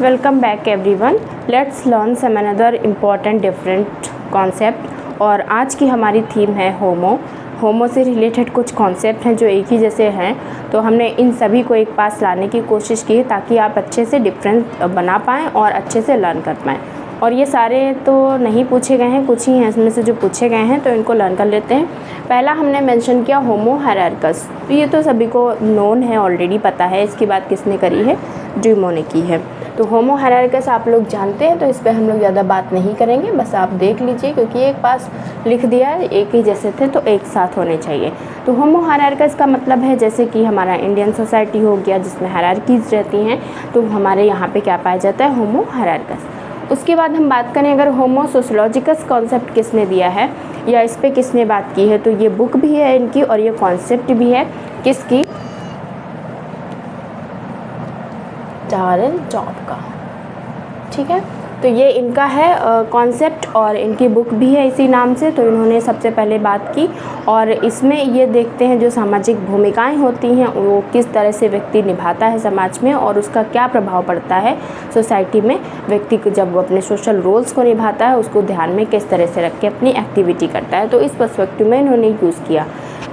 Welcome back everyone. Let's learn some another important different concept. और आज की हमारी थीम है होमो से रिलेटेड कुछ कॉन्सेप्ट हैं जो एक ही जैसे हैं, तो हमने इन सभी को एक पास लाने की कोशिश की ताकि आप अच्छे से डिफरेंस बना पाएँ और अच्छे से लर्न कर पाएँ। और ये सारे तो नहीं पूछे गए हैं, कुछ ही हैं इसमें से जो पूछे गए हैं, तो इनको लर्न कर लेते हैं। पहला हमने मेंशन किया होमो हायरार्कस, तो ये तो सभी को नोन है, ऑलरेडी पता है। इसकी बात किसने करी है? ड्यूमो ने की है। तो होमो हायरार्कस आप लोग जानते हैं, तो इस पर हम लोग ज़्यादा बात नहीं करेंगे, बस आप देख लीजिए क्योंकि एक पास लिख दिया है, एक ही जैसे थे तो एक साथ होने चाहिए। तो होमो हायरार्कस का मतलब है जैसे कि हमारा इंडियन सोसाइटी हो गया जिसमें हायरार्कीज़ रहती हैं, तो हमारे यहाँ पे क्या पाया जाता है? होमो हायरार्कस। उसके बाद हम बात करें अगर होमो सोशियोलॉजिकस कॉन्सेप्ट किसने दिया है या इस पे किसने बात की है, तो ये बुक भी है इनकी और ये कॉन्सेप्ट भी है किसकी? डारेन जॉब का। ठीक है, तो ये इनका है कॉन्सेप्ट और इनकी बुक भी है इसी नाम से। तो इन्होंने सबसे पहले बात की और इसमें ये देखते हैं जो सामाजिक भूमिकाएं होती हैं वो किस तरह से व्यक्ति निभाता है समाज में और उसका क्या प्रभाव पड़ता है सोसाइटी में। व्यक्ति को जब वो अपने सोशल रोल्स को निभाता है उसको ध्यान में किस तरह से रख के अपनी एक्टिविटी करता है, तो इस पर्सपेक्टिव में इन्होंने यूज़ किया।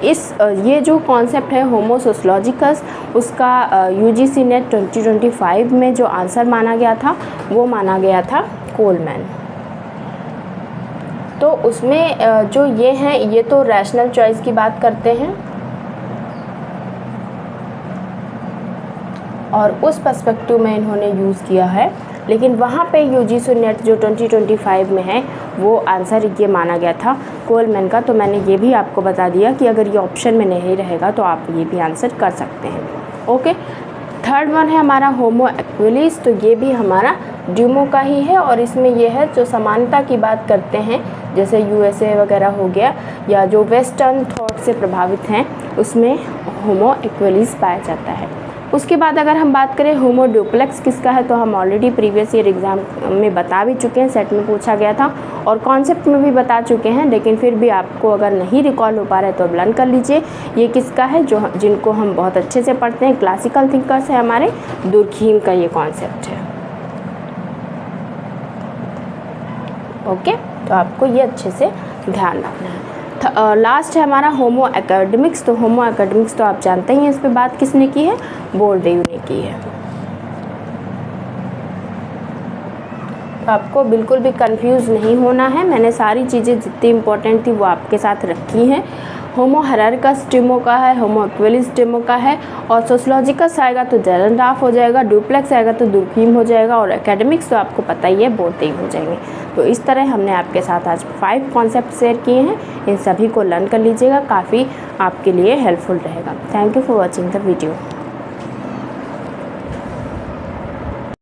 ये जो कॉन्सेप्ट है होमो सोशियोलॉजिकस, उसका यूजीसी नेट 2025 में जो आंसर माना गया था वो माना गया था कोलमैन। तो उसमें जो ये हैं ये तो रैशनल चॉइस की बात करते हैं और उस पर्सपेक्टिव में इन्होंने यूज़ किया है, लेकिन वहाँ पे यूजीसी नेट जो 2025 में है वो आंसर ये माना गया था कोलमैन का। तो मैंने ये भी आपको बता दिया कि अगर ये ऑप्शन में नहीं रहेगा तो आप ये भी आंसर कर सकते हैं। ओके, थर्ड वन है हमारा होमो इक्वलिस, तो ये भी हमारा ड्यूमो का ही है और इसमें ये है जो समानता की बात करते हैं जैसे यूएसए वगैरह हो गया या जो वेस्टर्न थॉट से प्रभावित हैं उसमें होमो इक्वलिस पाया जाता है। उसके बाद अगर हम बात करें होमो ड्यूप्लेक्स किसका है, तो हम ऑलरेडी प्रीवियस ईयर एग्ज़ाम में बता भी चुके हैं, सेट में पूछा गया था और कॉन्सेप्ट में भी बता चुके हैं, लेकिन फिर भी आपको अगर नहीं रिकॉल हो पा रहा है तो अब लर्न कर लीजिए। ये किसका है? जिनको हम बहुत अच्छे से पढ़ते हैं, क्लासिकल थिंकर्स है हमारे, दुर्खीम का ये कॉन्सेप्ट है। ओके, तो आपको ये अच्छे से ध्यान रखना है। लास्ट है हमारा होमो एकेडमिक्स। तो होमो एकेडमिक्स तो आप जानते ही हैं, इस पे बात किसने की है? बोर्डेयू ने की है। तो आपको बिल्कुल भी कंफ्यूज नहीं होना है, मैंने सारी चीज़ें जितनी इंपॉर्टेंट थी वो आपके साथ रखी हैं। होमो हायरार्कस ड्यूमो का है, होमो इक्वलिस ड्यूमो का है और सोशियोलॉजिकस आएगा तो डेरेनराफ हो जाएगा, ड्यूप्लेक्स आएगा तो दुर्खीम हो जाएगा और एकेडमिक्स तो आपको पता ही है बोर्डेयू हो जाएंगे। तो इस तरह हमने आपके साथ आज 5 कॉन्सेप्ट शेयर किए हैं, इन सभी को लर्न कर लीजिएगा, काफ़ी आपके लिए हेल्पफुल रहेगा। Thank you for watching the video.